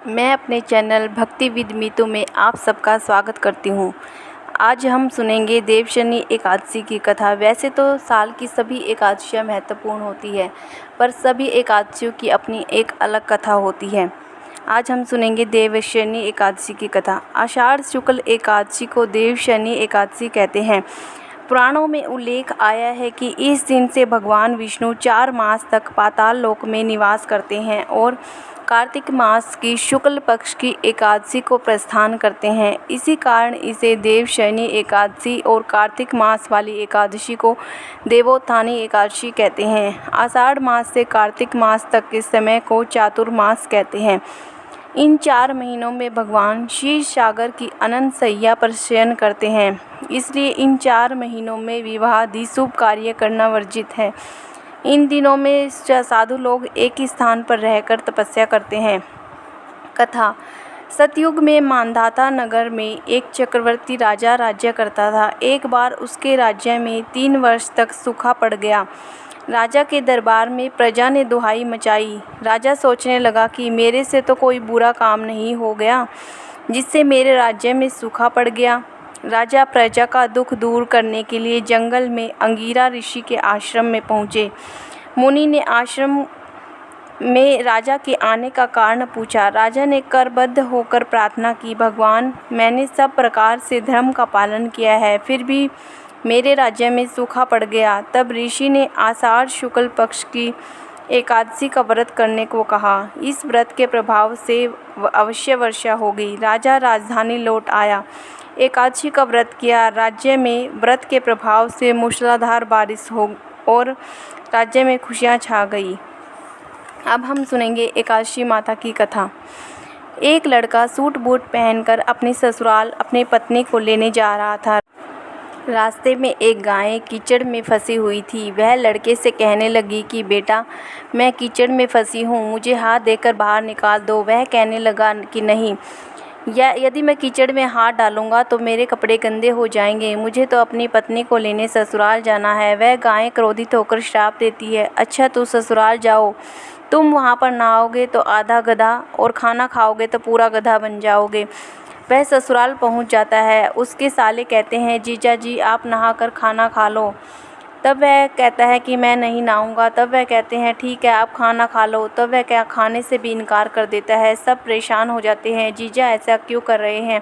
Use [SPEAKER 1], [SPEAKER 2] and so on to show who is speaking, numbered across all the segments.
[SPEAKER 1] मैं अपने चैनल भक्ति विद मीतू में आप सबका स्वागत करती हूँ। आज हम सुनेंगे देवशनी एकादशी की कथा। वैसे तो साल की सभी एकादशियाँ महत्वपूर्ण होती है, पर सभी एकादशियों की अपनी एक अलग कथा होती है। आज हम सुनेंगे देवशनी एकादशी की कथा। आषाढ़ शुक्ल एकादशी को देवशनी एकादशी कहते हैं। पुराणों में उल्लेख आया है कि इस दिन से भगवान विष्णु 4 मास तक पाताल लोक में निवास करते हैं और कार्तिक मास की शुक्ल पक्ष की एकादशी को प्रस्थान करते हैं। इसी कारण इसे देवशनी एकादशी और कार्तिक मास वाली एकादशी को देवोत्थानी एकादशी कहते हैं। आषाढ़ मास से कार्तिक मास तक के समय को चातुर्मास कहते हैं। इन 4 महीनों में भगवान क्षीर सागर की अनंत सैया पर शयन करते हैं, इसलिए इन 4 महीनों में विवाह आदि शुभ कार्य करना वर्जित है। इन दिनों में साधु लोग एक ही स्थान पर रहकर तपस्या करते हैं। कथा। सतयुग में मांधाता नगर में एक चक्रवर्ती राजा राज्य करता था। एक बार उसके राज्य में 3 वर्ष तक सूखा पड़ गया। राजा के दरबार में प्रजा ने दुहाई मचाई। राजा सोचने लगा कि मेरे से तो कोई बुरा काम नहीं हो गया जिससे मेरे राज्य में सूखा पड़ गया। राजा प्रजा का दुख दूर करने के लिए जंगल में अंगीरा ऋषि के आश्रम में पहुँचे। मुनि ने आश्रम में राजा के आने का कारण पूछा। राजा ने करबद्ध होकर प्रार्थना की, भगवान, मैंने सब प्रकार से धर्म का पालन किया है, फिर भी मेरे राज्य में सूखा पड़ गया। तब ऋषि ने आषाढ़ शुक्ल पक्ष की एकादशी का व्रत करने को कहा। इस व्रत के प्रभाव से अवश्य वर्षा होगी। राजा राजधानी लौट आया, एकादशी का व्रत किया। राज्य में व्रत के प्रभाव से मूसलाधार बारिश हो और राज्य में खुशियाँ छा गई। अब हम सुनेंगे एकादशी माता की कथा। एक लड़का सूट बूट पहनकर अपनी ससुराल अपनी पत्नी को लेने जा रहा था। रास्ते में एक गाय कीचड़ में फंसी हुई थी। वह लड़के से कहने लगी कि बेटा, मैं कीचड़ में फंसी हूँ, मुझे हाथ देकर बाहर निकाल दो। वह कहने लगा कि नहीं, यदि मैं कीचड़ में हाथ डालूंगा तो मेरे कपड़े गंदे हो जाएंगे। मुझे तो अपनी पत्नी को लेने ससुराल जाना है। वह गाय क्रोधित होकर श्राप देती है, अच्छा तो ससुराल जाओ, तुम वहाँ पर नहाओगे तो आधा गधा और खाना खाओगे तो पूरा गधा बन जाओगे। वह ससुराल पहुँच जाता है। उसके साले कहते हैं, जीजा जी आप नहाकर खाना खा लो। तब वह कहता है कि मैं नहीं नहाऊंगा। तब वह कहते हैं ठीक है आप खाना खा लो। तब वह क्या खाने से भी इनकार कर देता है। सब परेशान हो जाते हैं, जीजा ऐसा क्यों कर रहे हैं,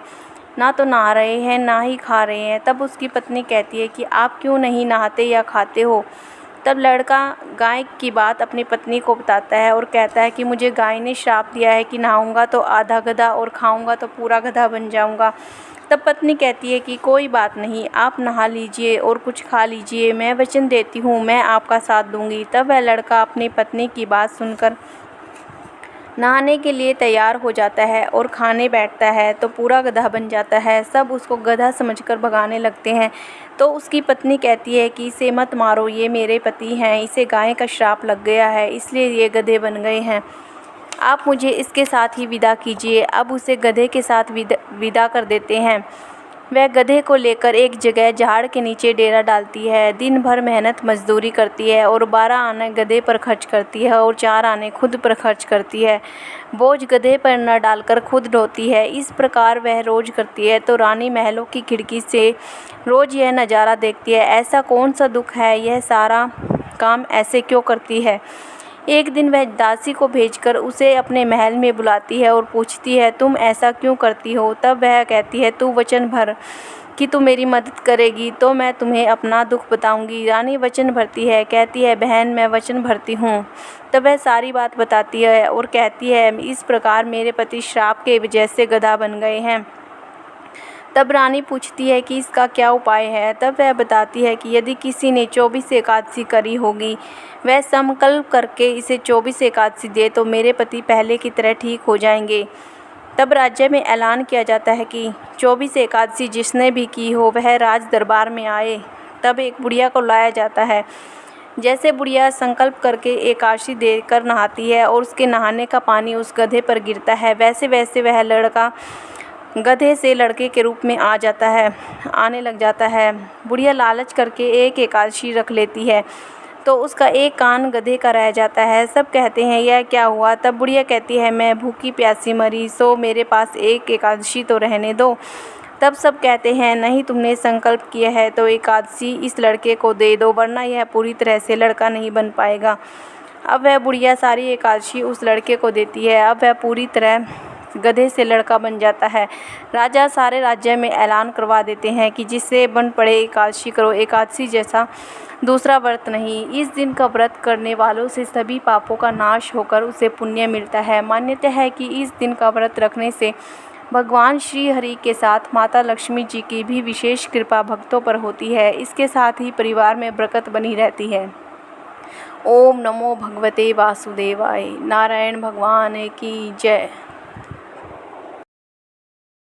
[SPEAKER 1] ना तो नहा रहे हैं ना ही खा रहे हैं। तब उसकी पत्नी कहती है कि आप क्यों नहीं नहाते या खाते हो। तब लड़का गाय की बात अपनी पत्नी को बताता है और कहता है कि मुझे गाय ने श्राप दिया है कि नहाऊंगा तो आधा गधा और खाऊंगा तो पूरा गधा बन जाऊंगा। तब पत्नी कहती है कि कोई बात नहीं, आप नहा लीजिए और कुछ खा लीजिए, मैं वचन देती हूँ मैं आपका साथ दूंगी। तब वह लड़का अपनी पत्नी की बात सुनकर नहाने के लिए तैयार हो जाता है और खाने बैठता है तो पूरा गधा बन जाता है। सब उसको गधा समझकर भगाने लगते हैं। तो उसकी पत्नी कहती है कि इसे मत मारो, ये मेरे पति हैं, इसे गाय का श्राप लग गया है इसलिए ये गधे बन गए हैं, आप मुझे इसके साथ ही विदा कीजिए। अब उसे गधे के साथ विदा कर देते हैं। वह गधे को लेकर एक जगह झाड़ के नीचे डेरा डालती है। दिन भर मेहनत मजदूरी करती है और 12 आने गधे पर खर्च करती है और 4 आने खुद पर खर्च करती है। बोझ गधे पर न डालकर खुद ढोती है। इस प्रकार वह रोज करती है तो रानी महलों की खिड़की से रोज यह नज़ारा देखती है। ऐसा कौन सा दुख है, यह सारा काम ऐसे क्यों करती है। एक दिन वह दासी को भेजकर उसे अपने महल में बुलाती है और पूछती है, तुम ऐसा क्यों करती हो। तब वह कहती है, तू वचन भर कि तू मेरी मदद करेगी तो मैं तुम्हें अपना दुख बताऊंगी। रानी वचन भरती है, कहती है, बहन मैं वचन भरती हूँ। तब वह सारी बात बताती है और कहती है, इस प्रकार मेरे पति श्राप के वजह से गधा बन गए हैं। तब रानी पूछती है कि इसका क्या उपाय है। तब वह बताती है कि यदि किसी ने 24 एकादशी करी होगी, वह संकल्प करके इसे 24 एकादशी दे तो मेरे पति पहले की तरह ठीक हो जाएंगे। तब राज्य में ऐलान किया जाता है कि 24 एकादशी जिसने भी की हो वह राज दरबार में आए। तब एक बुढ़िया को लाया जाता है। जैसे बुढ़िया संकल्प करके एकादशी देकर नहाती है और उसके नहाने का पानी उस गधे पर गिरता है, वैसे वैसे वह लड़का गधे से लड़के के रूप में आने लग जाता है। बुढ़िया लालच करके एक एकादशी रख लेती है तो उसका एक कान गधे का रह जाता है। सब कहते हैं यह क्या हुआ। तब बुढ़िया कहती है मैं भूखी प्यासी मरी, सो मेरे पास एक एकादशी तो रहने दो। तब सब कहते हैं नहीं, तुमने संकल्प किया है तो एकादशी इस लड़के को दे दो, वरना यह पूरी तरह से लड़का नहीं बन पाएगा। अब वह बुढ़िया सारी एकादशी उस लड़के को देती है। अब वह पूरी तरह गधे से लड़का बन जाता है। राजा सारे राज्य में ऐलान करवा देते हैं कि जिससे बन पड़े एकादशी करो, एकादशी जैसा दूसरा व्रत नहीं। इस दिन का व्रत करने वालों से सभी पापों का नाश होकर उसे पुण्य मिलता है। मान्यता है कि इस दिन का व्रत रखने से भगवान श्री हरि के साथ माता लक्ष्मी जी की भी विशेष कृपा भक्तों पर होती है। इसके साथ ही परिवार में बरकत बनी रहती है। ओम नमो भगवते वासुदेवाय। नारायण भगवान की जय।